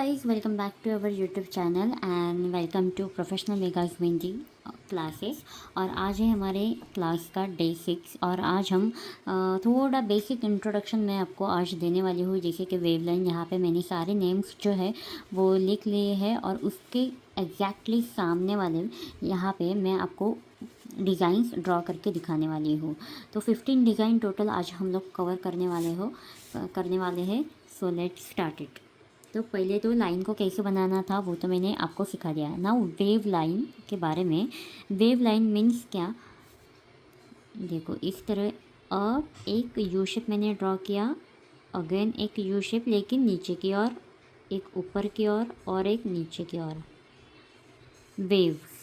guys, welcome back to our YouTube channel and welcome to professional मेगाज mehndi classes. और आज है हमारे क्लास का डे 6 और आज हम थोड़ा बेसिक इंट्रोडक्शन मैं आपको आज देने वाली हूँ। जैसे कि वेवलाइन, यहाँ पे मैंने सारे नेम्स जो है वो लिख लिए हैं और उसके एग्जैक्टली सामने वाले यहाँ पे मैं आपको डिज़ाइंस ड्रॉ करके दिखाने वाली हूँ। तो 15 डिज़ाइन टोटल आज हम लोग कवर करने वाले हैं। So let's start it. तो पहले तो लाइन को कैसे बनाना था वो तो मैंने आपको सिखा दिया। नाउ वेव लाइन के बारे में। वेव लाइन मीन्स क्या, देखो इस तरह एक यू शेप मैंने ड्रॉ किया, अगेन एक यू शेप लेकिन नीचे की ओर, एक ऊपर की ओर और एक नीचे की ओर। वेव्स,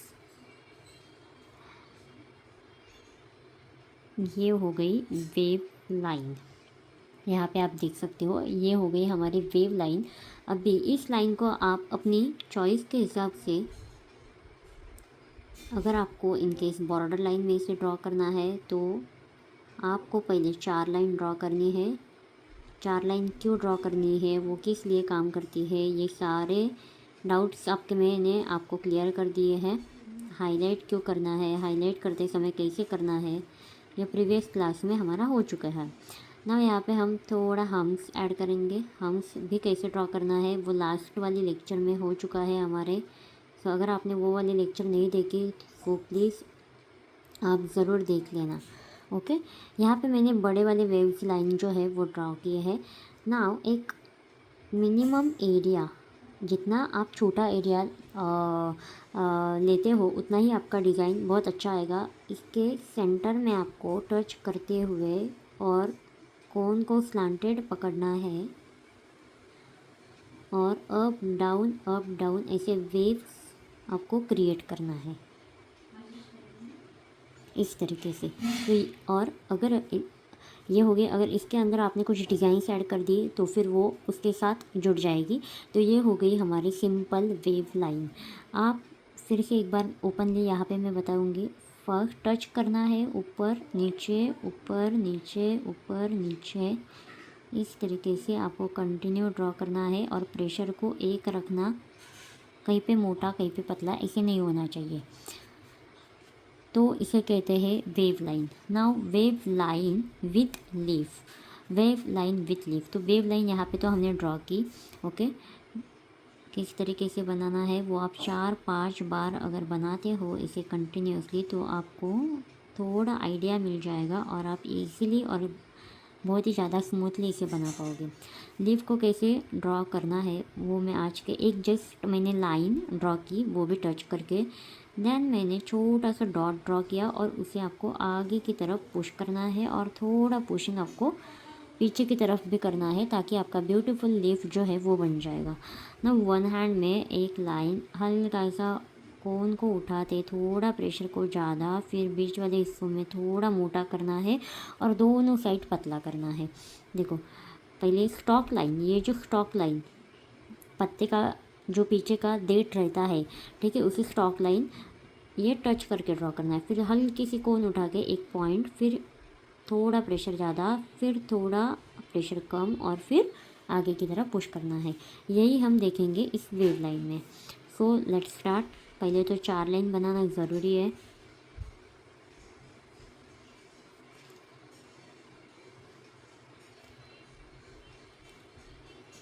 ये हो गई वेव लाइन। यहाँ पे आप देख सकते हो ये हो गई हमारी वेव लाइन। अभी इस लाइन को आप अपनी चॉइस के हिसाब से, अगर आपको इनकेस बॉर्डर लाइन में से ड्रॉ करना है तो आपको पहले 4 लाइन ड्रॉ करनी है। 4 लाइन क्यों ड्रॉ करनी है, वो किस लिए काम करती है, ये सारे डाउट्स आपके मैंने आपको क्लियर कर दिए हैं। हाईलाइट क्यों करना है, हाईलाइट करते समय कैसे करना है, ये प्रीवियस क्लास में हमारा हो चुका है ना। यहाँ पे हम थोड़ा हम्स ऐड करेंगे। हम्स भी कैसे ड्रॉ करना है वो लास्ट वाली लेक्चर में हो चुका है हमारे। तो अगर आपने वो वाली लेक्चर नहीं देखी तो प्लीज़ आप ज़रूर देख लेना। ओके, यहाँ पे मैंने बड़े वाले वेव्स लाइन जो है वो ड्रॉ किए हैं। नाउ एक मिनिमम एरिया, जितना आप छोटा एरिया लेते हो उतना ही आपका डिज़ाइन बहुत अच्छा आएगा। इसके सेंटर में आपको टच करते हुए और कोन को स्लांटेड पकड़ना है और अप डाउन ऐसे वेव्स आपको क्रिएट करना है इस तरीके से। तो और अगर ये हो गए, अगर इसके अंदर आपने कुछ डिज़ाइंस ऐड कर दिए तो फिर वो उसके साथ जुड़ जाएगी। तो ये हो गई हमारी सिंपल वेव लाइन। आप फिर से एक बार ओपनली यहाँ पे मैं बताऊँगी। फर्स्ट टच करना है ऊपर नीचे, ऊपर नीचे, ऊपर नीचे, इस तरीके से आपको कंटिन्यू ड्रॉ करना है और प्रेशर को एक रखना, कहीं पे मोटा कहीं पे पतला ऐसे नहीं होना चाहिए। तो इसे कहते हैं wave line. Now wave line with leaf, wave line with leaf. तो वेव लाइन यहाँ पे तो हमने ड्रॉ की। ओके, किस तरीके से बनाना है वो आप 4-5 बार अगर बनाते हो इसे कंटिन्यूसली तो आपको थोड़ा आइडिया मिल जाएगा और आप इजीली और बहुत ही ज़्यादा स्मूथली इसे बना पाओगे। लीफ को कैसे ड्रॉ करना है वो मैं आज के एक जस्ट मैंने लाइन ड्रॉ की, वो भी टच करके, देन मैंने छोटा सा डॉट ड्रॉ किया और उसे आपको आगे की तरफ पुश करना है और थोड़ा पुशिंग आपको पीछे की तरफ भी करना है ताकि आपका ब्यूटीफुल लीफ जो है वो बन जाएगा ना। वन हैंड में एक लाइन हल्का सा कोन को उठाते, थोड़ा प्रेशर को ज़्यादा, फिर बीच वाले हिस्सों में थोड़ा मोटा करना है और दोनों साइड पतला करना है। देखो पहले स्टॉक लाइन, ये जो स्टॉक लाइन पत्ते का जो पीछे का डेट रहता है, ठीक है, उसी स्टॉक लाइन ये टच करके ड्रॉ करना है। फिर हल्की सी कोन उठा के एक पॉइंट, फिर थोड़ा प्रेशर ज़्यादा, फिर थोड़ा प्रेशर कम और फिर आगे की तरफ पुश करना है। यही हम देखेंगे इस वेव लाइन में। So let's start. पहले तो 4 लाइन बनाना ज़रूरी है।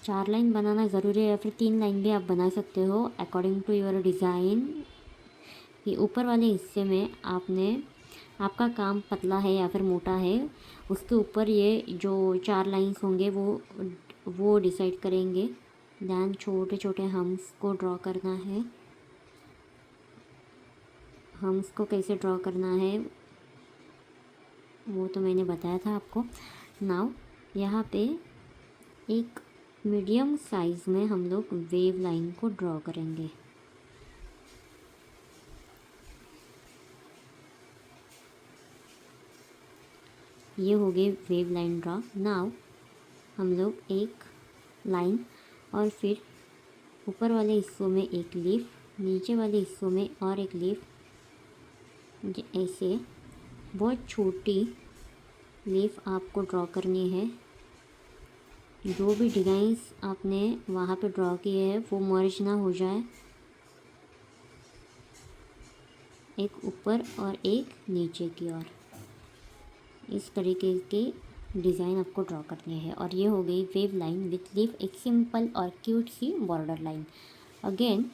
चार लाइन बनाना ज़रूरी है, फिर 3 लाइन भी आप बना सकते हो अकॉर्डिंग टू योर डिज़ाइन। कि ऊपर वाले हिस्से में आपका काम पतला है या फिर मोटा है, उसके ऊपर ये जो 4 लाइंस होंगे वो डिसाइड करेंगे। दैन छोटे छोटे हम्स को ड्रॉ करना है। हम्स को कैसे ड्रॉ करना है वो तो मैंने बताया था आपको। नाउ यहाँ पे एक मीडियम साइज़ में हम लोग वेव लाइन को ड्रॉ करेंगे। ये हो गई वेव लाइन ड्रॉ। नाउ हम लोग एक लाइन और फिर ऊपर वाले हिस्सों में एक लीफ, नीचे वाले हिस्सों में और एक लीफ, ऐसे बहुत छोटी लीफ आपको ड्रॉ करनी है। जो भी डिज़ाइंस आपने वहाँ पे ड्रॉ किए हैं वो मर्ज ना हो जाए, एक ऊपर और एक नीचे की ओर, इस तरीके के डिज़ाइन आपको ड्रॉ करने हैं। और ये हो गई वेव लाइन विथ लीव, एक सिंपल और क्यूट सी बॉर्डर लाइन। अगेन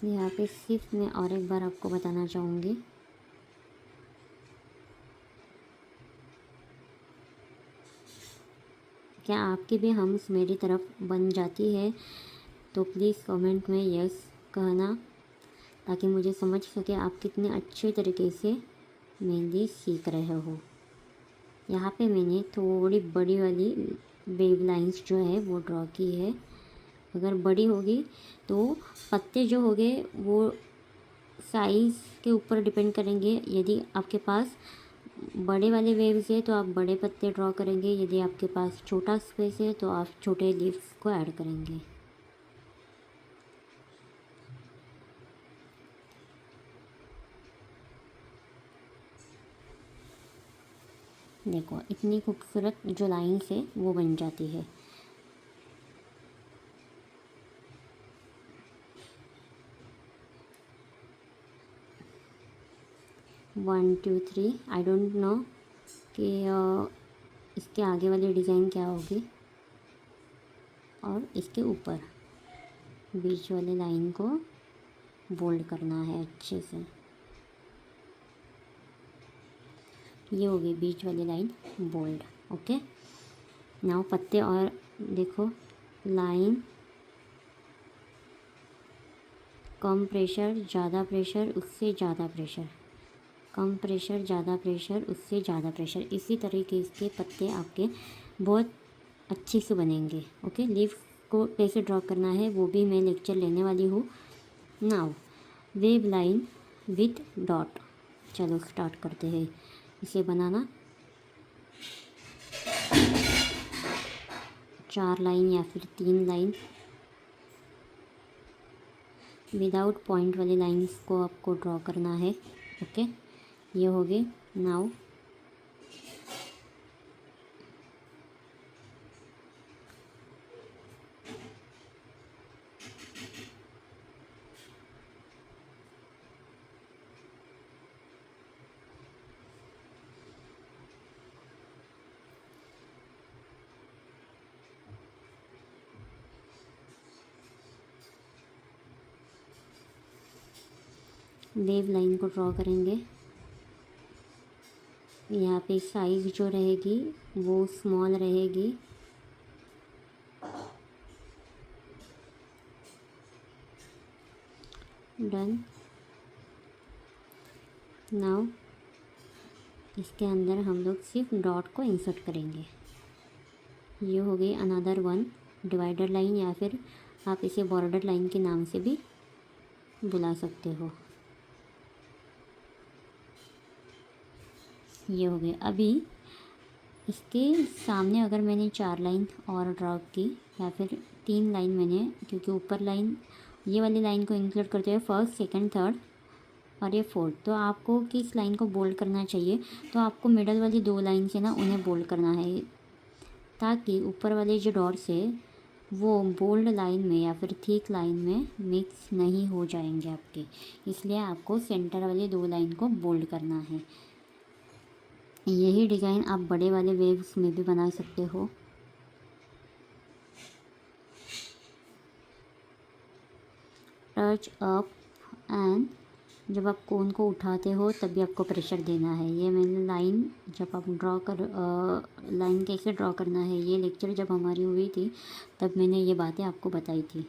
यहाँ पे सिर्फ मैं और एक बार आपको बताना चाहूँगी, क्या आपकी भी हम्स मेरी तरफ बन जाती है? तो प्लीज़ कमेंट में यस कहना, ताकि मुझे समझ सके आप कितने अच्छे तरीके से मेहंदी सीख रहे हो। यहाँ पे मैंने थोड़ी बड़ी वाली वेव लाइंस जो है वो ड्रॉ की है। अगर बड़ी होगी तो पत्ते जो होंगे वो साइज़ के ऊपर डिपेंड करेंगे। यदि आपके पास बड़े वाले वेव्स है तो आप बड़े पत्ते ड्रॉ करेंगे, यदि आपके पास छोटा स्पेस है तो आप छोटे लीव्स को ऐड करेंगे। देखो इतनी खूबसूरत जो लाइन्स है वो बन जाती है। One two three, I don't know कि इसके आगे वाली डिज़ाइन क्या होगी। और इसके ऊपर बीच वाली लाइन को बोल्ड करना है अच्छे से। ये होगी बीच वाली लाइन बोल्ड। ओके, नाउ पत्ते और देखो लाइन, कम प्रेशर ज़्यादा प्रेशर उससे ज़्यादा प्रेशर, कम प्रेशर ज़्यादा प्रेशर उससे ज़्यादा प्रेशर, इसी तरीके के पत्ते आपके बहुत अच्छे से बनेंगे। ओके, लीफ को कैसे ड्रॉ करना है वो भी मैं लेक्चर लेने वाली हूँ। Now wave line with dot, चलो स्टार्ट करते हैं इसे बनाना। 4 लाइन या फिर 3 लाइन विदाउट पॉइंट वाली लाइंस को आपको ड्रॉ करना है। ओके, ये हो गए। नाउ वेव लाइन को ड्रॉ करेंगे। यहाँ पे साइज़ जो रहेगी वो स्मॉल रहेगी। डन। नाउ इसके अंदर हम लोग सिर्फ डॉट को इंसर्ट करेंगे। ये हो गई अनदर वन डिवाइडर लाइन, या फिर आप इसे बॉर्डर लाइन के नाम से भी बुला सकते हो। ये हो गए। अभी इसके सामने अगर मैंने 4 लाइन और ड्रॉ की या फिर 3 लाइन मैंने, क्योंकि ऊपर लाइन ये वाली लाइन को इंक्लूड करते हुए फर्स्ट सेकंड थर्ड और ये फोर्थ, तो आपको किस लाइन को बोल्ड करना चाहिए, तो आपको मिडल वाली 2 लाइन से ना उन्हें बोल्ड करना है, ताकि ऊपर वाले जो डॉट्स है वो बोल्ड लाइन में या फिर थिक लाइन में मिक्स नहीं हो जाएंगे आपके। इसलिए आपको सेंटर वाली 2 लाइन को बोल्ड करना है। यही डिज़ाइन आप बड़े वाले वेव्स में भी बना सकते हो। टच अप एंड जब आप कोन को उठाते हो तभी आपको प्रेशर देना है। ये मैंने लाइन जब आप लाइन कैसे ड्रॉ करना है, ये लेक्चर जब हमारी हुई थी तब मैंने ये बातें आपको बताई थी।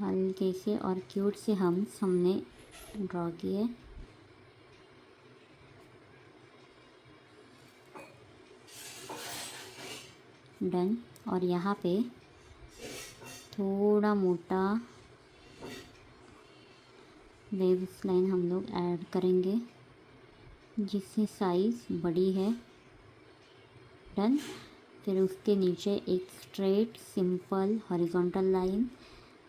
हल्के से और क्यूट से हमने ड्रॉ किए। डन। और यहाँ पे थोड़ा मोटा वेव्स लाइन हम लोग ऐड करेंगे जिससे साइज़ बड़ी है। डन। फिर उसके नीचे एक straight simple horizontal line.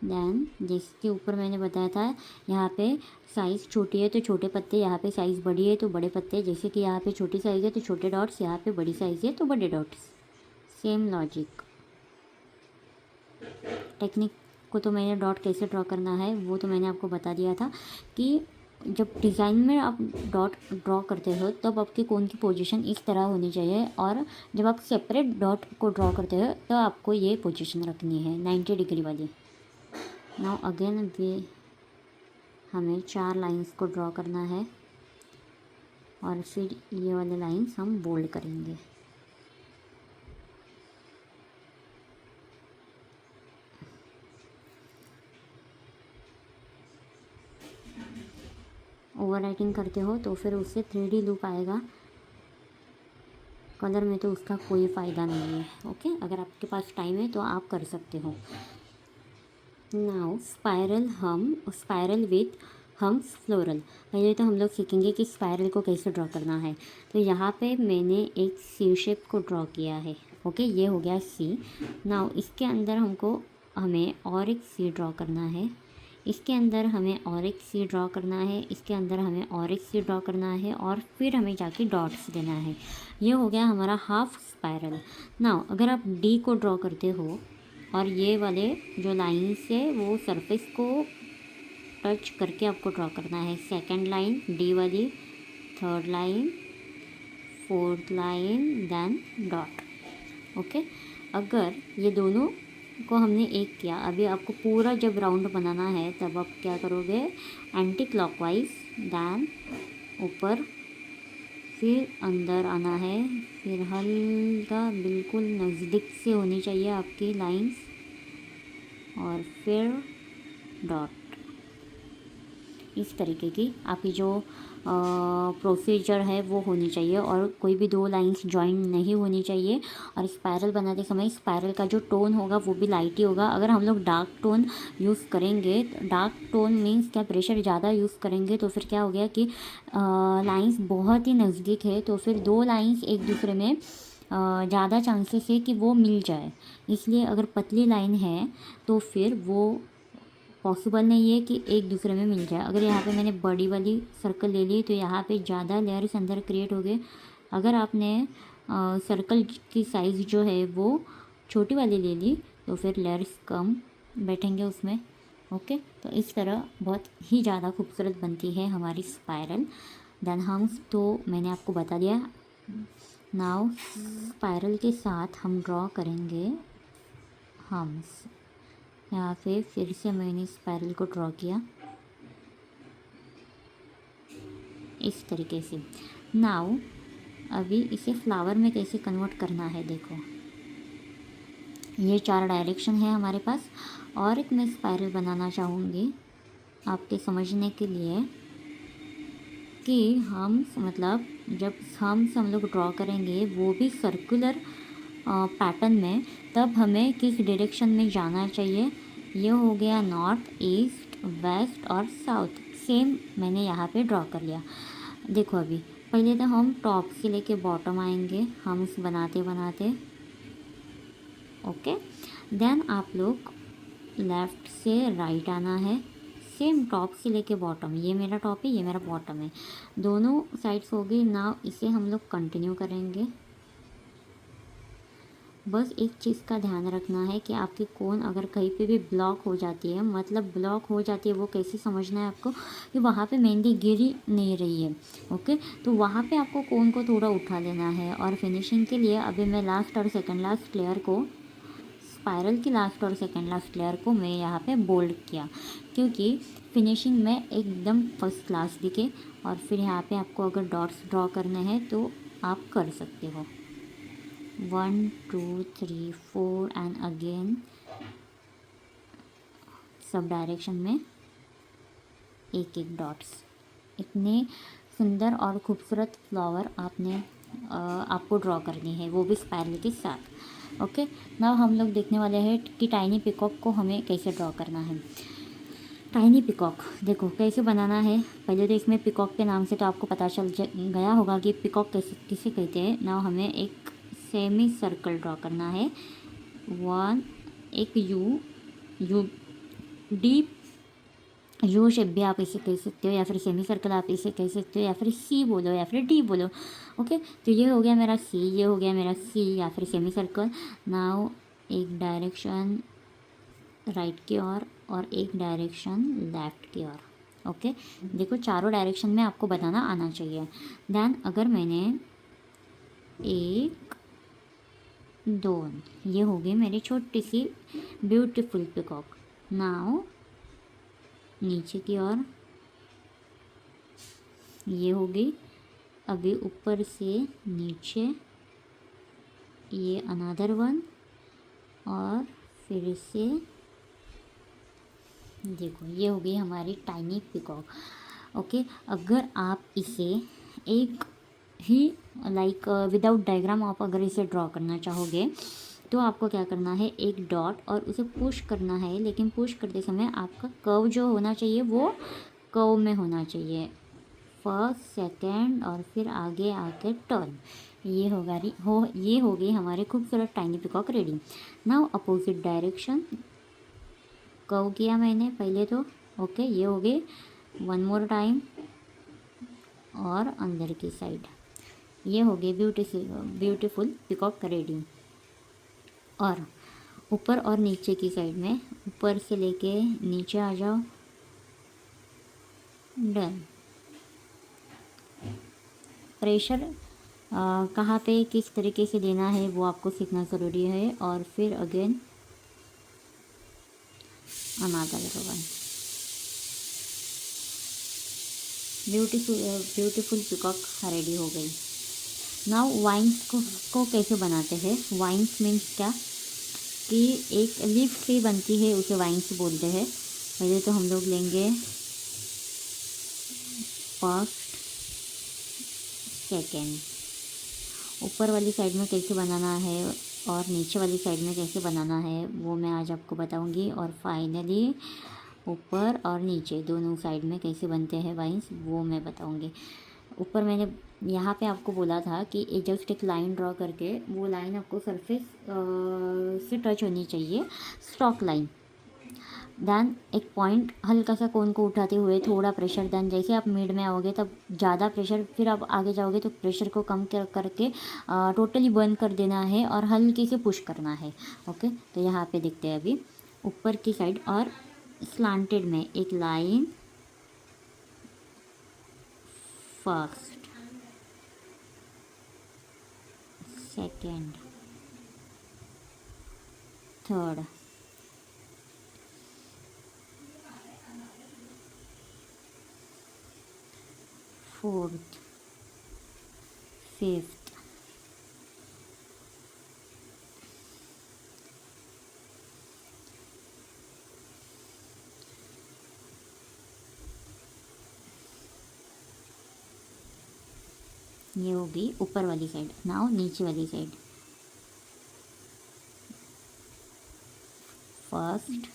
Then जिसके ऊपर मैंने बताया था यहाँ पे साइज़ छोटी है तो छोटे पत्ते, यहाँ पे साइज़ बड़ी है तो बड़े पत्ते, जैसे कि यहाँ पे छोटी साइज़ है तो छोटे डॉट्स, यहाँ पे बड़ी साइज़ है तो बड़े डॉट्स। Same logic. टेक्निक को तो मैंने डॉट कैसे ड्रॉ करना है वो तो मैंने आपको बता दिया था कि जब डिज़ाइन में आप डॉट ड्रॉ करते हो तब आपकी कोन की पोजीशन इस तरह होनी चाहिए, और जब आप सेपरेट डॉट को ड्रॉ करते हो तो आपको ये पोजीशन रखनी है 90 डिग्री वाली। नाउ अगेन हमें 4 लाइंस को ड्रॉ करना है और फिर ये वाले लाइंस हम बोल्ड करेंगे। ओवर राइटिंग करते हो तो फिर उससे 3D लुक आएगा, कलर में तो उसका कोई फ़ायदा नहीं है। ओके, अगर आपके पास टाइम है तो आप कर सकते हो। Now spiral with hums floral. पहले तो हम लोग सीखेंगे कि स्पायरल को कैसे ड्रॉ करना है। तो यहाँ पे मैंने एक सी शेप को ड्रॉ किया है। ओके, ये हो गया सी। नाउ इसके अंदर हमें और एक सी ड्रॉ करना है, इसके अंदर हमें और एक सी ड्रॉ करना है, इसके अंदर हमें और एक सी ड्रॉ करना है, और फिर हमें जाके डॉट्स देना है। ये हो गया हमारा हाफ स्पायरल। नाउ अगर आप डी को ड्रॉ करते हो और ये वाले जो लाइन्स है वो सरफेस को टच करके आपको ड्रॉ करना है। सेकंड लाइन डी वाली, third line, fourth line, then dot. Okay, अगर ये दोनों को हमने एक किया, अभी आपको पूरा जब राउंड बनाना है तब आप क्या करोगे, एंटी क्लॉकवाइज, देन ऊपर, फिर अंदर आना है, फिर हल्का बिल्कुल नज़दीक से होनी चाहिए आपकी लाइंस, और फिर डॉट। इस तरीके की आपकी जो प्रोसीजर है वो होनी चाहिए, और कोई भी दो लाइंस जॉइन नहीं होनी चाहिए। और स्पायरल बनाते समय स्पायरल का जो टोन होगा वो भी लाइट ही होगा। अगर हम लोग डार्क टोन यूज़ करेंगे, डार्क टोन मीन्स क्या, प्रेशर ज़्यादा यूज़ करेंगे तो फिर क्या हो गया कि लाइंस बहुत ही नज़दीक है तो फिर दो लाइंस एक दूसरे में ज़्यादा चांसेस है कि वो मिल जाए। इसलिए अगर पतली लाइन है तो फिर वो पॉसिबल नहीं है कि एक दूसरे में मिल जाए। अगर यहाँ पे मैंने बड़ी वाली सर्कल ले ली तो यहाँ पे ज़्यादा लेयर्स अंदर क्रिएट हो गए। अगर आपने सर्कल की साइज़ जो है वो छोटी वाली ले ली तो फिर लेयर्स कम बैठेंगे उसमें। ओके, तो इस तरह बहुत ही ज़्यादा खूबसूरत बनती है हमारी स्पायरल। देन हम्स तो मैंने आपको बता दिया। नाउ स्पायरल के साथ हम ड्रॉ करेंगे हम्स। यहाँ पे फिर से मैंने स्पायरल को ड्रॉ किया इस तरीके से। नाउ अभी इसे फ्लावर में कैसे कन्वर्ट करना है देखो, ये 4 डायरेक्शन है हमारे पास। और एक मैं स्पायरल बनाना चाहूँगी आपके समझने के लिए कि मतलब जब हम लोग ड्रॉ करेंगे वो भी सर्कुलर पैटर्न में, तब हमें किस डायरेक्शन में जाना चाहिए। ये हो गया नॉर्थ, ईस्ट, वेस्ट और साउथ। सेम मैंने यहाँ पे ड्रॉ कर लिया। देखो अभी पहले तो हम टॉप से लेके बॉटम आएंगे हम्स बनाते बनाते। ओके, देन आप लोग लेफ़्ट से राइट आना है, सेम टॉप से लेके बॉटम। ये मेरा टॉप है, ये मेरा बॉटम है, दोनों साइड्स हो गई। नाउ इसे हम लोग कंटिन्यू करेंगे। बस एक चीज़ का ध्यान रखना है कि आपकी कोन अगर कहीं पे भी ब्लॉक हो जाती है, मतलब ब्लॉक हो जाती है वो कैसे समझना है आपको, कि वहाँ पे मेहंदी गिरी नहीं रही है। ओके, तो वहाँ पे आपको कोन को थोड़ा उठा लेना है। और फिनिशिंग के लिए अभी मैं लास्ट और सेकंड लास्ट लेयर को, स्पायरल की लास्ट और सेकंड लास्ट लेयर को मैं यहाँ पे बोल्ड किया, क्योंकि फिनिशिंग में एकदम फर्स्ट क्लास दिखे। और फिर यहाँ पे आपको अगर डॉट्स ड्रॉ करने हैं तो आप कर सकते हो। 1 2 3 4 एंड अगेन सब डायरेक्शन में एक एक डॉट्स। इतने सुंदर और खूबसूरत फ्लावर आपको ड्रॉ करनी है, वो भी स्पायरल के साथ। ओके, नाउ हम लोग देखने वाले हैं कि टाइनी पिकॉक को हमें कैसे ड्रॉ करना है। टाइनी पिकॉक देखो कैसे बनाना है। पहले तो इसमें पिकॉक के नाम से तो आपको पता चल गया होगा कि पिकॉक किसे कहते हैं। नाउ हमें एक सेमी सर्कल ड्रॉ करना है। वन एक यू डीप यू शेप भी आप इसे कह सकते हो, या फिर सेमी सर्कल आप इसे कह सकते हो, या फिर सी बोलो या फिर डी बोलो। ओके, तो ये हो गया मेरा सी, ये हो गया मेरा सी या फिर सेमी सर्कल। नाउ एक डायरेक्शन राइट की ओर और एक डायरेक्शन लेफ़्ट की ओर। ओके, देखो चारों डायरेक्शन में आपको बताना आना चाहिए। देन अगर मैंने एक दो, ये हो गई मेरी छोटी सी ब्यूटीफुल पिकॉक। नाउ नीचे की ओर ये हो गई। अभी ऊपर से नीचे ये अनदर वन, और फिर से देखो ये हो गई हमारी टाइनी पिकॉक। ओके, अगर आप इसे एक ही लाइक विदाउट डायग्राम आप अगर इसे ड्रॉ करना चाहोगे तो आपको क्या करना है, एक डॉट और उसे पुश करना है, लेकिन पुश करते समय आपका कर्व जो होना चाहिए वो कर्व में होना चाहिए, फर्स्ट सेकंड और फिर आगे आके टर्न। ये ये हो गई हमारे खूबसूरत tiny peacock ready. Now opposite direction curve किया मैंने पहले तो। ओके, ये हो गई वन मोर टाइम, और अंदर की साइड ये हो गई ब्यूटीफुल पिकॉक रेडी। और ऊपर और नीचे की साइड में ऊपर से लेके नीचे आ जाओ, डन। प्रेशर कहाँ पे किस तरीके से देना है वो आपको सीखना ज़रूरी है। और फिर again another one, beautiful peacock ready हो गई। नाउ वाइन्स को कैसे बनाते हैं। वाइन्स मीन्स क्या कि एक लीफ से बनती है, उसे वाइन्स बोलते हैं। पहले तो हम लोग लेंगे फर्स्ट सेकेंड, ऊपर वाली साइड में कैसे बनाना है और नीचे वाली साइड में कैसे बनाना है वो मैं आज आपको बताऊंगी। और फाइनली ऊपर और नीचे दोनों साइड में कैसे बनते हैं वाइन्स वो मैं बताऊंगी। ऊपर मैंने यहाँ पे आपको बोला था कि जस्ट एक लाइन ड्रॉ करके वो लाइन आपको सरफेस से टच होनी चाहिए, स्टॉक लाइन। देन एक पॉइंट हल्का सा कोन को उठाते हुए थोड़ा प्रेशर, देन जैसे आप मिड में आओगे तब ज़्यादा प्रेशर, फिर आप आगे जाओगे तो प्रेशर को कम करके टोटली बंद कर देना है और हल्के से पुश करना है। ओके, तो यहाँ पे देखते हैं अभी ऊपर की साइड और स्लांटेड में एक line, first second third fourth fifth ये होगी ऊपर वाली साइड। नाउ नीचे वाली साइड, फर्स्ट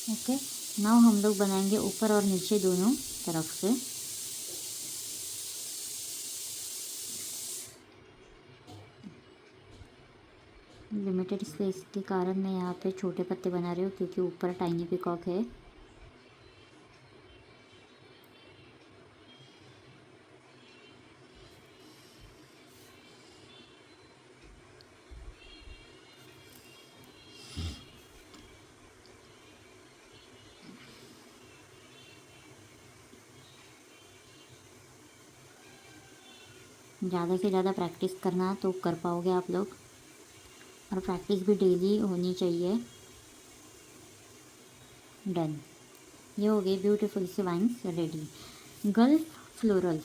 ओके। नाउ हम लोग बनाएंगे ऊपर और नीचे दोनों तरफ से। लिमिटेड स्पेस के कारण मैं यहाँ पे छोटे पत्ते बना रही हूँ क्योंकि ऊपर टाइनी पिकॉक है। ज़्यादा से ज़्यादा प्रैक्टिस करना तो कर पाओगे आप लोग, और प्रैक्टिस भी डेली होनी चाहिए। डन, ये हो गई ब्यूटीफुल सी वाइन्स रेडी। गल्फ फ्लोरल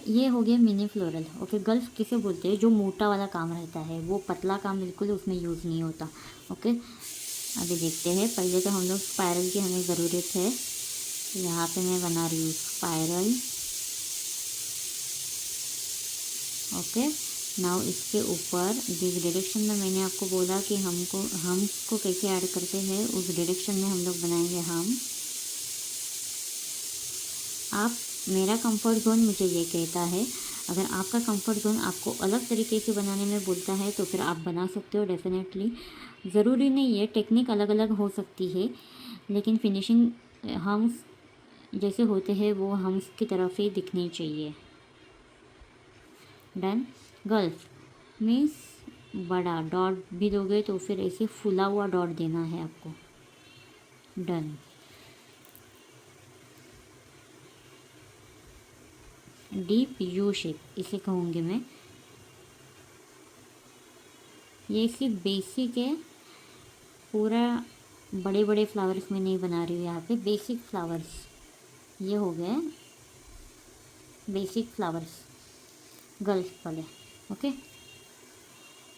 ये हो गया मिनी फ्लोरल। ओके, गल्फ किसे बोलते हैं? जो मोटा वाला काम रहता है, वो पतला काम बिल्कुल उसमें यूज़ नहीं होता। ओके, अभी देखते हैं। पहले तो हम लोग स्पायरल की हमें ज़रूरत है। यहाँ पे मैं बना रही हूँ स्पायरल। ओके, नाउ इसके ऊपर जिस डायरेक्शन में मैंने आपको बोला कि हमको कैसे ऐड करते हैं, उस डायरेक्शन में हम लोग बनाएंगे हम। आप मेरा कंफर्ट जोन मुझे ये कहता है, अगर आपका कंफर्ट जोन आपको अलग तरीके से बनाने में बोलता है तो फिर आप बना सकते हो डेफिनेटली। ज़रूरी नहीं है, टेक्निक अलग अलग हो सकती है, लेकिन फिनिशिंग हम्स जैसे होते हैं वो हम्स की तरफ ही दिखनी चाहिए। डन। गल्फ मीन्स बड़ा डॉट भी दोगे तो फिर ऐसे फुला हुआ डॉट देना है आपको। डन। डीप यू शेप इसे कहूँगी मैं। ये सिर्फ बेसिक है, पूरा बड़े बड़े फ्लावर्स में नहीं बना रही हूँ। यहाँ पे बेसिक फ्लावर्स ये हो गए, बेसिक फ्लावर्स गल्फ वाले। ओके,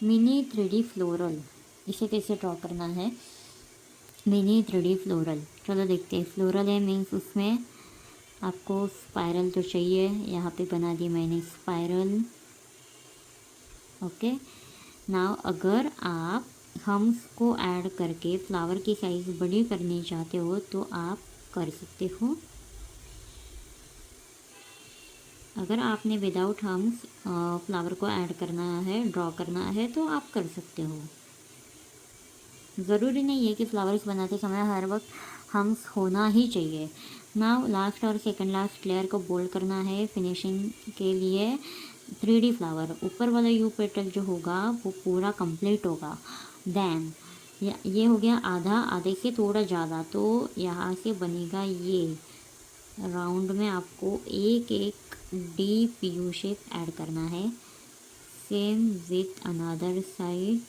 मिनी 3D फ्लोरल इसे कैसे ड्रॉ करना है? मिनी 3D फ्लोरल, चलो देखते हैं। फ्लोरल है मीन्स उसमें आपको स्पायरल तो चाहिए। यहाँ पे बना दी मैंने स्पायरल। ओके, नाउ अगर आप हम्स को ऐड करके फ्लावर की साइज़ बड़ी करनी चाहते हो तो आप कर सकते हो। अगर आपने विदाउट हम्स फ्लावर को ऐड करना है, ड्रॉ करना है, तो आप कर सकते हो। ज़रूरी नहीं है कि फ्लावर्स बनाते समय हर वक्त हम्स होना ही चाहिए। नाउ लास्ट और सेकंड लास्ट लेयर को बोल्ड करना है फिनिशिंग के लिए। 3D फ्लावर ऊपर वाला यू पेटल जो होगा वो पूरा कंप्लीट होगा। देन ये हो गया आधा, आधे से थोड़ा ज़्यादा, तो यहाँ से बनेगा ये राउंड में आपको एक एक डीप यू शेप ऐड करना है। Same with another side,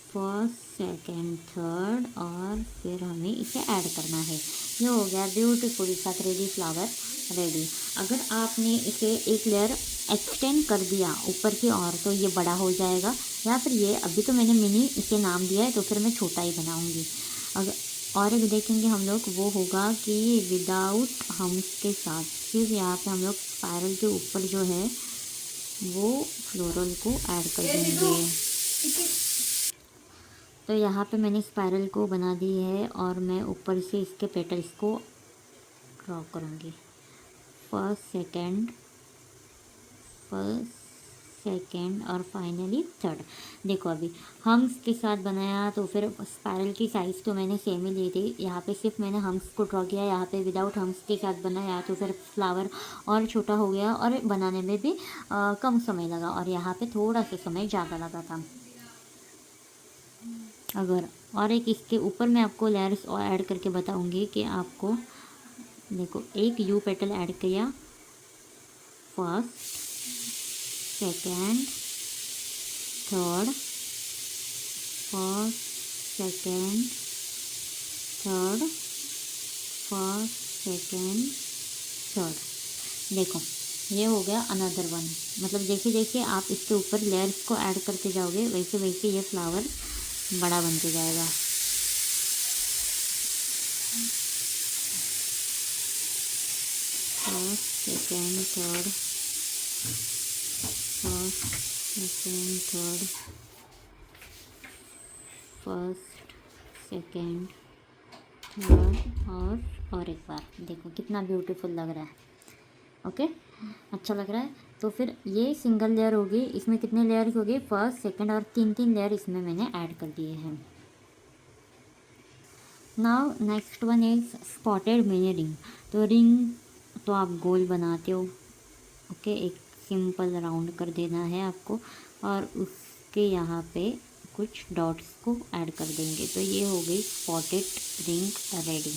first second third, और फिर हमें इसे ऐड करना है। ये हो गया ब्यूटीफुल सा 3D फ्लावर रेडी। अगर आपने इसे एक लेयर एक्सटेंड कर दिया ऊपर की ओर तो ये बड़ा हो जाएगा, या फिर ये अभी तो मैंने मिनी इसे नाम दिया है तो फिर मैं छोटा ही बनाऊंगी। अगर और एक देखेंगे हम लोग, वो होगा कि विदाउट हम्स के साथ। फिर यहाँ पे हम लोग स्पायरल के ऊपर जो है वो फ्लोरल को ऐड कर देंगे। तो यहाँ पे मैंने स्पायरल को बना दी है और मैं ऊपर से इसके पेटल्स को ड्रॉ करूँगी। फर्स्ट सेकंड और फाइनली थर्ड। देखो अभी हम्स के साथ बनाया तो फिर स्पायरल की साइज़ तो मैंने सेम ही ली थी। यहाँ पे सिर्फ मैंने हम्स को ड्रॉ किया। यहाँ पे विदाउट हम्स के साथ बनाया तो फिर फ्लावर और छोटा हो गया और बनाने में भी कम समय लगा, और यहाँ पे थोड़ा सा समय ज़्यादा लगा था। अगर और एक इसके ऊपर मैं आपको लेयर्स और ऐड करके बताऊंगी कि आपको देखो, एक यू पेटल ऐड किया, first second third, first second third, first second third. देखो ये हो गया अनदर वन। मतलब जैसे जैसे आप इसके ऊपर लेयर्स को ऐड करते जाओगे वैसे वैसे ये फ्लावर बड़ा बनते जाएगा। First second third, first second third, first second third, और एक बार देखो कितना ब्यूटीफुल लग रहा है। ओके, अच्छा लग रहा है। तो फिर ये सिंगल लेयर होगी। इसमें कितने लेयर्स हो गए? फर्स्ट सेकंड और तीन लेयर इसमें मैंने ऐड कर दिए हैं। Now next one is spotted mini ring. तो रिंग तो आप गोल बनाते हो। ओके, एक सिंपल राउंड कर देना है आपको और उसके यहाँ पे कुछ डॉट्स को ऐड कर देंगे। तो ये हो गई spotted ring ready,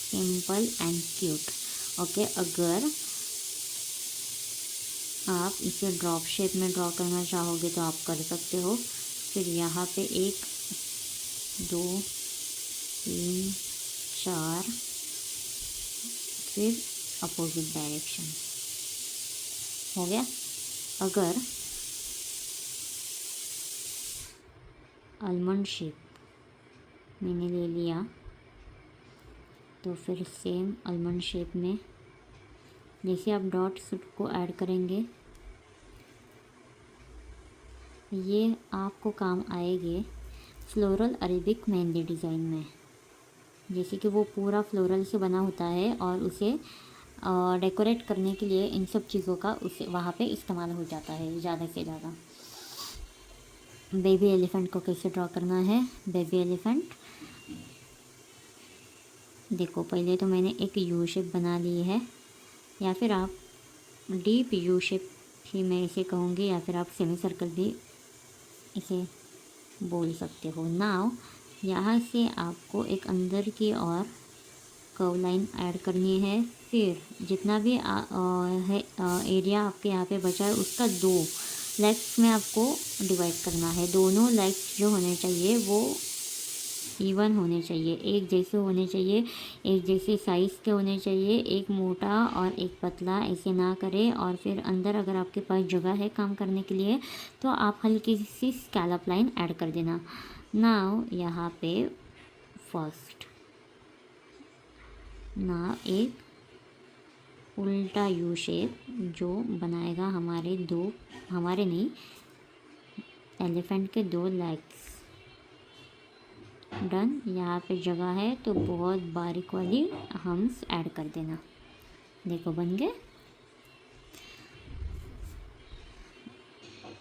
simple and cute. Okay, अगर आप इसे ड्रॉप शेप में ड्रॉ करना चाहोगे तो आप कर सकते हो। फिर यहाँ पे 1 2 3 4, फिर अपोजिट डायरेक्शन। हो गया। अगर आलमंड शेप मैंने ले लिया तो फिर सेम आलमंड शेप में जैसे आप डॉट्स को ऐड करेंगे ये आपको काम आएंगे फ्लोरल अरेबिक मेहंदी डिज़ाइन में। जैसे कि वो पूरा फ्लोरल से बना होता है और उसे डेकोरेट करने के लिए इन सब चीज़ों का उसे वहाँ पे इस्तेमाल हो जाता है ज़्यादा से ज़्यादा। बेबी एलिफेंट को कैसे ड्रॉ करना है। बेबी एलिफेंट देखो, पहले तो मैंने एक यू शेप बना ली है, या फिर आप डीप यू शेप ही मैं इसे कहूँगी, या फिर आप सेमी सर्कल भी इसे बोल सकते हो। नाउ यहाँ से आपको एक अंदर की ओर कर्व लाइन ऐड करनी है। फिर जितना भी है एरिया आपके यहाँ पे बचा है उसका 2 लेग्स में आपको डिवाइड करना है। दोनों लेग्स जो होने चाहिए वो इवन होने चाहिए, एक जैसे होने चाहिए, एक जैसे साइज़ के होने चाहिए। एक मोटा और एक पतला ऐसे ना करें। और फिर अंदर अगर आपके पास जगह है काम करने के लिए तो आप हल्की सी स्कैलप लाइन ऐड कर देना। नाउ यहाँ पे फर्स्ट ना एक उल्टा यू शेप जो बनाएगा हमारे नहीं, एलिफेंट के 2 लेग्स। डन। यहाँ पे जगह है तो बहुत बारीक वाली हम्स ऐड कर देना। देखो बन गए।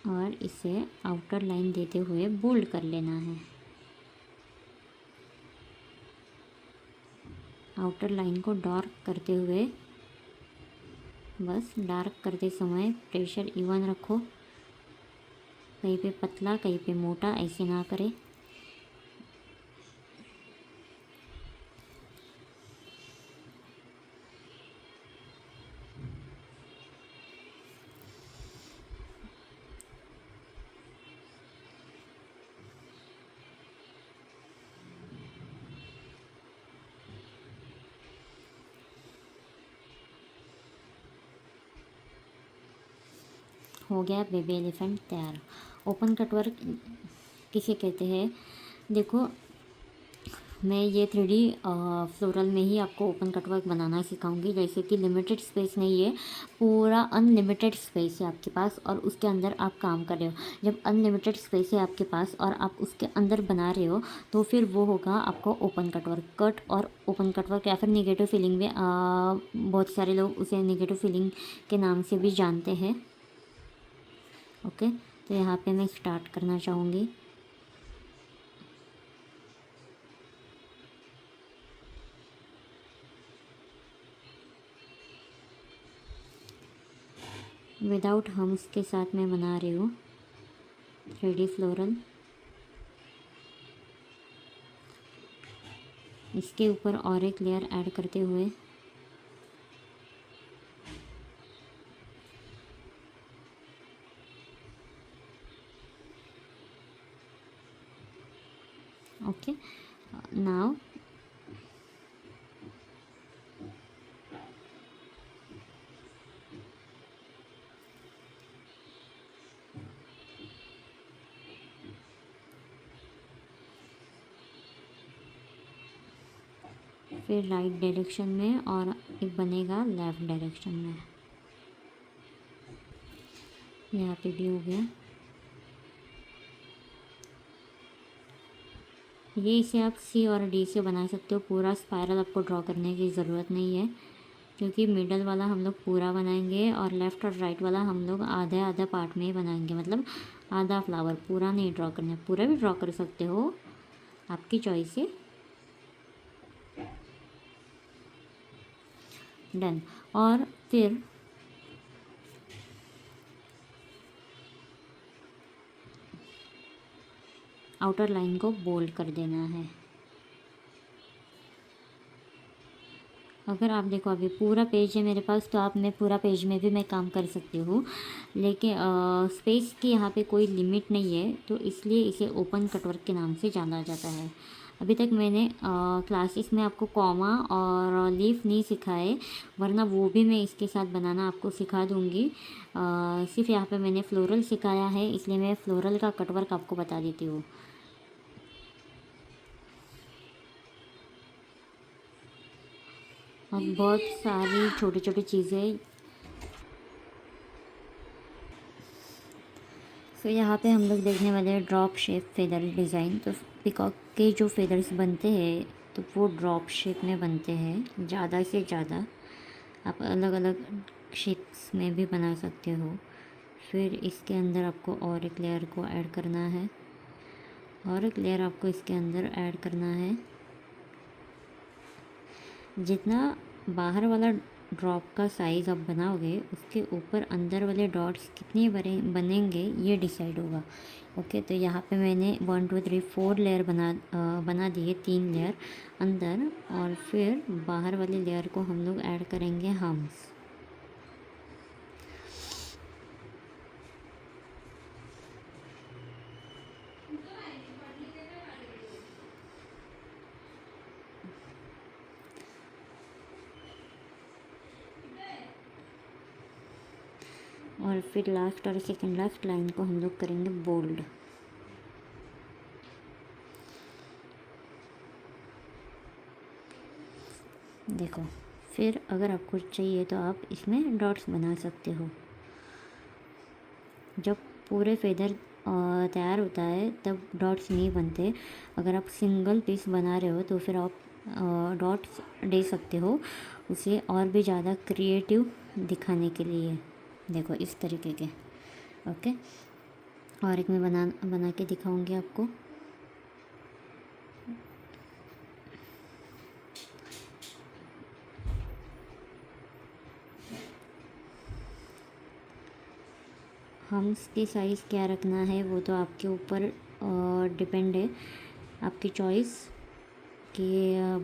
और इसे आउटर लाइन देते हुए बोल्ड कर लेना है। आउटर लाइन को डार्क करते हुए, बस डार्क करते समय प्रेशर इवन रखो, कहीं पे पतला कहीं पे मोटा ऐसे ना करें। हो गया बेबी एलिफेंट तैयार। ओपन कटवर्क किसे कहते हैं। देखो, मैं ये 3D फ्लोरल में ही आपको ओपन कटवर्क बनाना सिखाऊंगी। जैसे कि लिमिटेड स्पेस नहीं है, पूरा अनलिमिटेड स्पेस है आपके पास और उसके अंदर आप काम कर रहे हो। जब अनलिमिटेड स्पेस है आपके पास और आप उसके अंदर बना रहे हो तो फिर वो होगा आपको ओपन कटवर्क। कट और ओपन कटवर्क या फिर निगेटिव फिलिंग में बहुत सारे लोग उसे निगेटिव फिलिंग के नाम से भी जानते हैं। ओके, तो यहाँ पे मैं स्टार्ट करना चाहूँगी। विदाउट हम्स के साथ मैं बना रही हूँ 3D फ्लोरल। इसके ऊपर और एक लेयर ऐड करते हुए ओके। नाउ फिर राइट डायरेक्शन में और एक बनेगा लेफ़्ट डायरेक्शन में। यहाँ पे भी हो गया। ये इसे आप C और D से बना सकते हो। पूरा स्पायरल आपको ड्रॉ करने की ज़रूरत नहीं है, क्योंकि मिडल वाला हम लोग पूरा बनाएंगे और लेफ़्ट और राइट वाला हम लोग आधा आधा पार्ट में ही बनाएंगे। मतलब आधा फ्लावर, पूरा नहीं ड्रॉ करना है। पूरा भी ड्रॉ कर सकते हो, आपकी चॉइस है। डन। और फिर आउटर लाइन को बोल्ड कर देना है। अगर आप देखो अभी पूरा पेज है मेरे पास, तो आप मैं पूरा पेज में भी मैं काम कर सकती हूँ, लेकिन स्पेस की यहाँ पे कोई लिमिट नहीं है, तो इसलिए इसे ओपन कटवर्क के नाम से जाना जाता है। अभी तक मैंने क्लासेस में आपको कॉमा और लीफ नहीं सिखाए, वरना वो भी मैं इसके साथ बनाना आपको सिखा दूँगी। सिर्फ यहाँ पे मैंने फ्लोरल सिखाया है, इसलिए मैं फ्लोरल का कटवर्क आपको बता देती हूँ। अब बहुत सारी छोटी छोटी चीज़ें। तो यहाँ पे हम लोग देखने वाले हैं ड्रॉप शेप फेदर डिज़ाइन। तो पिकॉक के जो फेदर्स बनते हैं तो वो ड्रॉप शेप में बनते हैं, ज़्यादा से ज़्यादा। आप अलग अलग शेप्स में भी बना सकते हो। फिर इसके अंदर आपको और एक लेयर को ऐड करना है, और एक लेयर आपको इसके अंदर ऐड करना है। जितना बाहर वाला ड्रॉप का साइज़ आप बनाओगे, उसके ऊपर अंदर वाले डॉट्स कितने बनेंगे ये डिसाइड होगा। ओके, तो यहाँ पे मैंने 1 2 3 4 लेयर बना दिए, 3 लेयर अंदर, और फिर बाहर वाले लेयर को हम लोग ऐड करेंगे हम्स। और फिर लास्ट और सेकंड लास्ट लाइन को हम लोग करेंगे बोल्ड। देखो, फिर अगर आपको चाहिए तो आप इसमें डॉट्स बना सकते हो। जब पूरे फेदर तैयार होता है तब डॉट्स नहीं बनते। अगर आप सिंगल पीस बना रहे हो तो फिर आप डॉट्स दे सकते हो, उसे और भी ज़्यादा क्रिएटिव दिखाने के लिए। देखो इस तरीके के। ओके, और एक मैं बना के दिखाऊंगी आपको। हम्स की साइज़ क्या रखना है वो तो आपके ऊपर डिपेंड है, आपकी चॉइस कि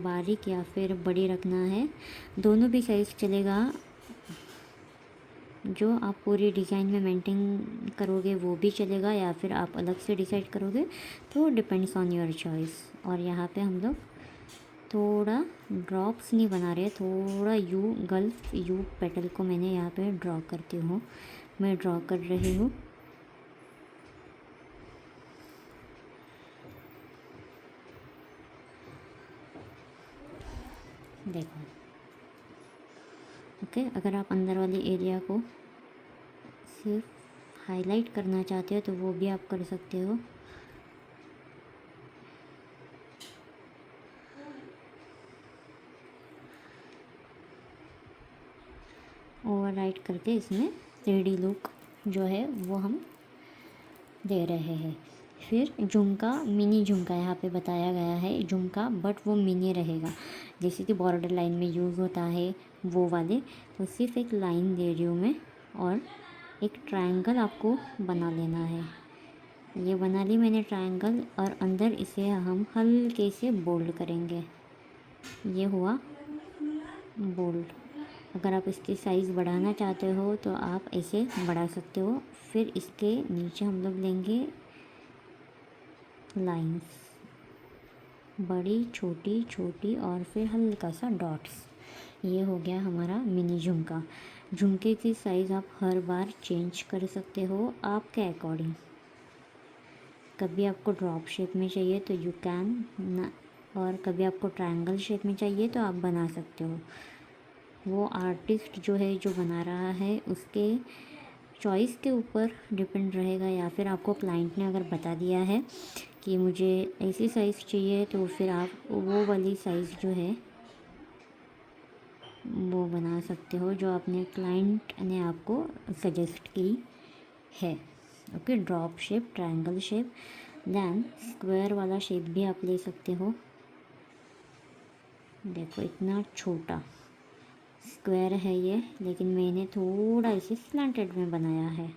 बारीक या फिर बड़ी रखना है। दोनों भी साइज़ चलेगा। जो आप पूरी डिज़ाइन में मेंटेन करोगे वो भी चलेगा, या फिर आप अलग से डिसाइड करोगे, तो डिपेंड्स ऑन योर चॉइस। और यहाँ पे हम लोग थोड़ा ड्रॉप्स नहीं बना रहे, थोड़ा यू गल्फ यू पेटल को मैंने यहाँ पे ड्रॉ करती हूँ, मैं ड्रॉ कर रही हूँ। देखो, ओके, अगर आप अंदर वाले एरिया को सिर्फ हाईलाइट करना चाहते हो तो वो भी आप कर सकते हो। ओवरराइट करके इसमें 3D लुक जो है वो हम दे रहे हैं। फिर झुमका, मिनी झुमका यहाँ पे बताया गया है झुमका, बट वो मिनी रहेगा, जैसे कि बॉर्डर लाइन में यूज़ होता है वो वाले। तो सिर्फ एक लाइन दे रही हूँ मैं, और एक ट्रायंगल आपको बना लेना है। ये बना ली मैंने ट्रायंगल, और अंदर इसे हम हल्के से बोल्ड करेंगे। ये हुआ बोल्ड। अगर आप इसकी साइज़ बढ़ाना चाहते हो तो आप ऐसे बढ़ा सकते हो। फिर इसके नीचे हम लोग लेंगे लाइंस, बड़ी छोटी छोटी, और फिर हल्का सा डॉट्स। ये हो गया हमारा मिनी झुमका। झुमके की साइज़ आप हर बार चेंज कर सकते हो आपके अकॉर्डिंग। कभी आपको ड्रॉप शेप में चाहिए तो यू कैन ना, और कभी आपको ट्रायंगल शेप में चाहिए तो आप बना सकते हो। वो आर्टिस्ट जो है, जो बना रहा है, उसके चॉइस के ऊपर डिपेंड रहेगा। या फिर आपको क्लाइंट ने अगर बता दिया है कि मुझे ऐसी साइज़ चाहिए, तो फिर आप वो वाली साइज़ जो है वो बना सकते हो जो अपने क्लाइंट ने आपको सजेस्ट की है। Okay, drop shape, triangle shape, then square वाला शेप भी आप ले सकते हो। देखो इतना छोटा स्क्वायर है ये, लेकिन मैंने थोड़ा इसे स्लैंटेड में बनाया है।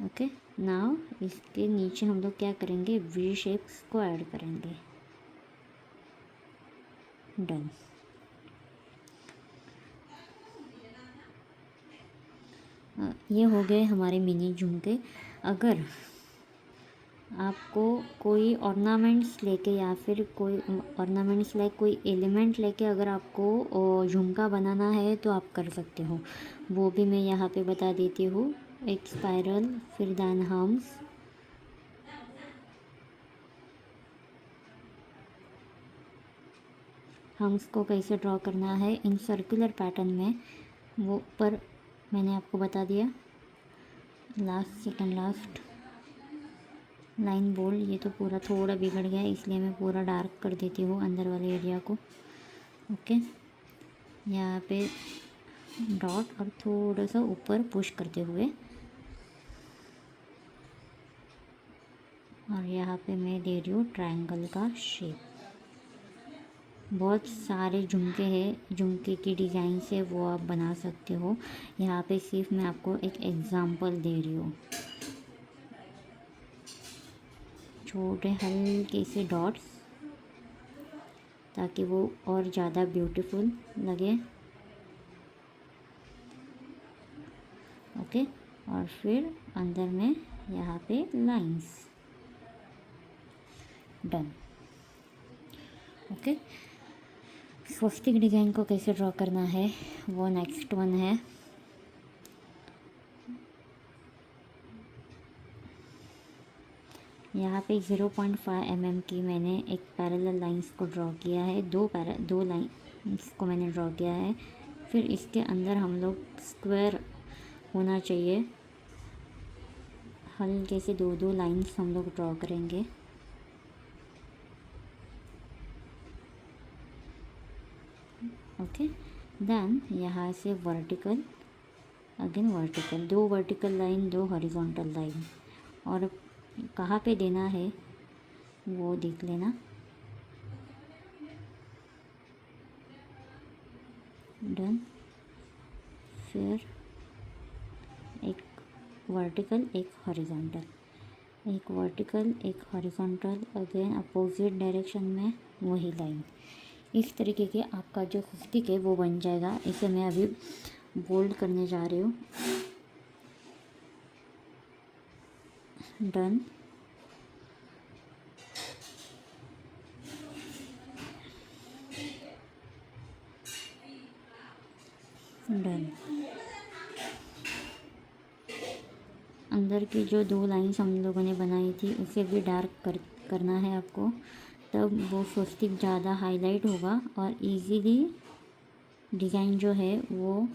ओके, नाउ इसके नीचे हम लोग क्या करेंगे, वी शेप्स को ऐड करेंगे। डन। ये हो गए हमारे मिनी झुमके। अगर आपको कोई ऑर्नामेंट्स लेके या फिर कोई ऑर्नामेंट्स लाइक कोई एलिमेंट लेके अगर आपको झुमका बनाना है तो आप कर सकते हो, वो भी मैं यहाँ पे बता देती हूँ। एक स्पाइरल, फिर दैन हम्स को कैसे ड्रॉ करना है इन सर्कुलर पैटर्न में, वो पर मैंने आपको बता दिया। Last, second last line bold, ये तो पूरा थोड़ा बिगड़ गया है इसलिए मैं पूरा डार्क कर देती हूँ अंदर वाले एरिया को। ओके, यहाँ पे डॉट और थोड़ा सा ऊपर पुश करते हुए, और यहाँ पे मैं दे रही हूँ ट्रायंगल का शेप। बहुत सारे झुमके हैं, झुमके की डिज़ाइन से वो आप बना सकते हो। यहाँ पे सिर्फ मैं आपको एक एग्जांपल दे रही हूँ। छोटे हल्के से डॉट्स, ताकि वो और ज़्यादा ब्यूटीफुल लगे। ओके, और फिर अंदर में यहाँ पे लाइंस। डन। ओके, स्वस्तिक डिज़ाइन को कैसे ड्रॉ करना है वो नेक्स्ट वन है। यहाँ पे 0.5 mm की मैंने एक पैरेलल लाइंस को ड्रॉ किया है, दो लाइंस को मैंने ड्रॉ किया है। फिर इसके अंदर हम लोग स्क्वायर होना चाहिए, हल्के से दो लाइंस हम लोग ड्रॉ करेंगे। ओके, देन यहाँ से वर्टिकल, अगेन वर्टिकल, दो वर्टिकल लाइन, दो हॉरिजॉन्टल लाइन, और कहाँ पे देना है वो देख लेना। डन। फिर एक वर्टिकल, एक हॉरिजॉन्टल, एक वर्टिकल, एक हॉरिजॉन्टल, अगेन अपोजिट डायरेक्शन में वही लाइन। इस तरीके के आपका जो स्वस्तिक है वो बन जाएगा। इसे मैं अभी बोल्ड करने जा रही हूँ। डन। डन। अंदर की जो दो लाइंस हम लोगों ने बनाई थी उसे भी डार्क करना है आपको, तब वो स्वस्तिक ज़्यादा हाईलाइट होगा और इजीली डिज़ाइन जो है वो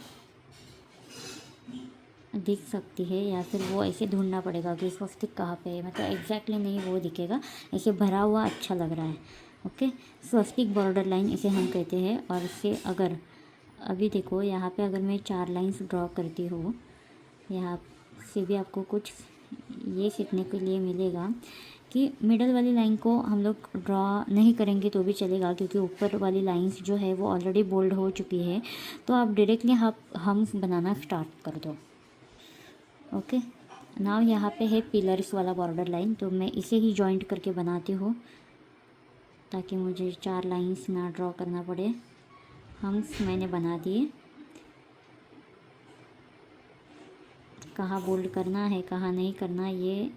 दिख सकती है। या फिर वो ऐसे ढूंढना पड़ेगा कि स्वस्तिक कहाँ पे है, मतलब एग्जैक्टली नहीं वो दिखेगा, ऐसे भरा हुआ अच्छा लग रहा है। ओके, स्वस्तिक बॉर्डर लाइन इसे हम कहते हैं। और इसे अगर अभी देखो यहाँ पे अगर मैं 4 लाइंस ड्रॉ करती हूँ, यहाँ से भी आपको कुछ ये सीखने के लिए मिलेगा कि मिडल वाली लाइन को हम लोग ड्रॉ नहीं करेंगे तो भी चलेगा, क्योंकि ऊपर वाली लाइंस जो है वो ऑलरेडी बोल्ड हो चुकी है। तो आप डायरेक्टली हम बनाना स्टार्ट कर दो। ओके, नाउ यहाँ पे है पिलर्स वाला बॉर्डर लाइन, तो मैं इसे ही जॉइंट करके बनाती हूँ ताकि मुझे 4 लाइंस ना ड्रॉ करना पड़े। हम्स मैंने बना दिए। कहाँ बोल्ड करना है, कहाँ नहीं करना, ये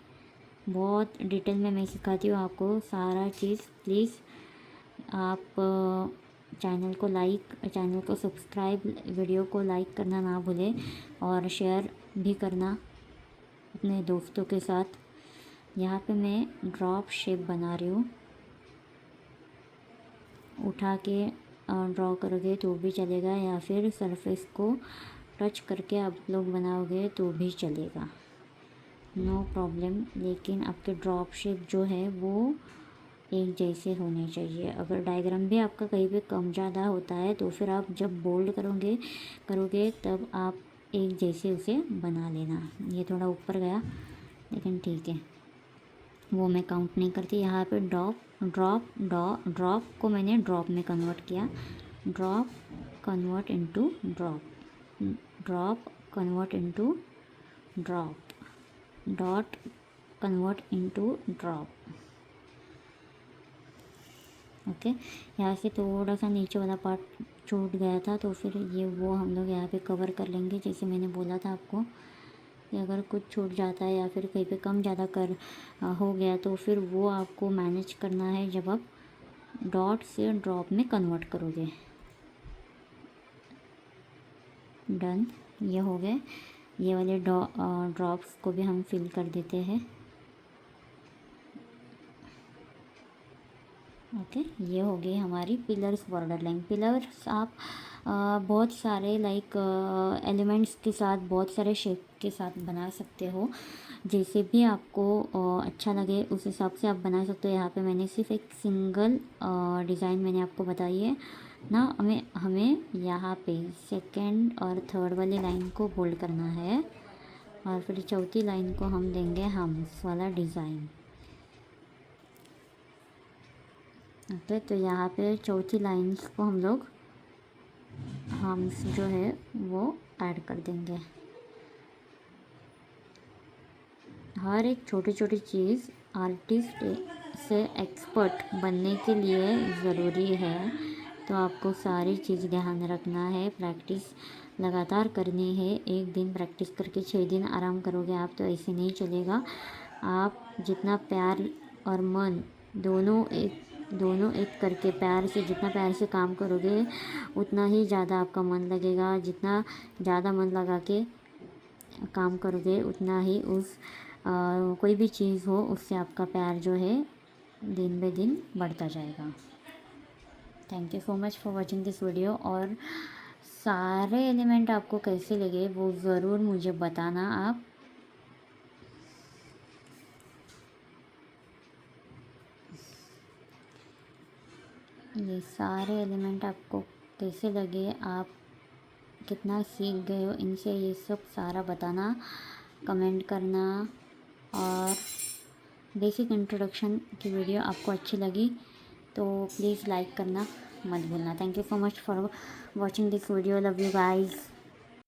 बहुत डिटेल में मैं सिखाती हूँ आपको सारा चीज़। प्लीज़ आप चैनल को सब्सक्राइब, वीडियो को लाइक करना ना भूलें और शेयर भी करना अपने दोस्तों के साथ। यहाँ पे मैं ड्रॉप शेप बना रही हूँ, उठा के ड्रॉ करोगे तो भी चलेगा, या फिर सरफेस को टच करके आप लोग बनाओगे तो भी चलेगा, नो प्रॉब्लम। लेकिन आपके ड्रॉप शेप जो है वो एक जैसे होने चाहिए। अगर डायग्राम भी आपका कहीं पे कम ज़्यादा होता है तो फिर आप जब बोल्ड करोगे तब आप एक जैसे उसे बना लेना। ये थोड़ा ऊपर गया लेकिन ठीक है, वो मैं काउंट नहीं करती। यहाँ पे ड्रॉप को मैंने ड्रॉप में कन्वर्ट किया, drop convert into drop, drop convert into drop, dot convert into drop. Okay, यहाँ से थोड़ा सा नीचे वाला पार्ट छूट गया था, तो फिर ये वो हम लोग यहाँ पे कवर कर लेंगे। जैसे मैंने बोला था आपको कि अगर कुछ छूट जाता है या फिर कहीं पे कम ज़्यादा हो गया, तो फिर वो आपको मैनेज करना है जब आप डॉट से ड्रॉप में कन्वर्ट करोगे। डन, ये हो गए। ये वाले ड्रॉप्स को भी हम फिल कर देते हैं। ओके, ये हो गई हमारी पिलर्स बॉर्डर लाइन। पिलर्स आप बहुत सारे लाइक एलिमेंट्स के साथ, बहुत सारे शेप के साथ बना सकते हो, जैसे भी आपको अच्छा लगे उस हिसाब से आप बना सकते हो। यहाँ पे मैंने सिर्फ एक सिंगल डिज़ाइन मैंने आपको बताई है ना। हमें यहाँ पे सेकंड और थर्ड वाली लाइन को होल्ड करना है, और फिर चौथी लाइन को हम देंगे हम्स वाला डिज़ाइन। ओके, तो यहाँ पे चौथी लाइन्स को हम लोग हम्स जो है वो ऐड कर देंगे। हर एक छोटी छोटी चीज़ आर्टिस्ट से एक्सपर्ट बनने के लिए ज़रूरी है, तो आपको सारी चीज़ ध्यान रखना है। प्रैक्टिस लगातार करनी है। एक दिन प्रैक्टिस करके 6 दिन आराम करोगे आप, तो ऐसे नहीं चलेगा। आप जितना प्यार और मन दोनों एक करके जितना प्यार से काम करोगे, उतना ही ज़्यादा आपका मन लगेगा। जितना ज़्यादा मन लगा के काम करोगे, उतना ही कोई भी चीज़ हो उससे आपका प्यार जो है दिन ब दिन बढ़ता जाएगा। Thank you so much for watching this video. और सारे एलिमेंट आपको कैसे लगे वो ज़रूर मुझे बताना आप। ये सारे एलिमेंट आपको कैसे लगे, आप कितना सीख गए हो इनसे, ये सब सारा बताना, कमेंट करना। और बेसिक इंट्रोडक्शन की वीडियो आपको अच्छी लगी तो प्लीज़ लाइक करना मत भूलना। Thank you so much for watching this video. Love you guys.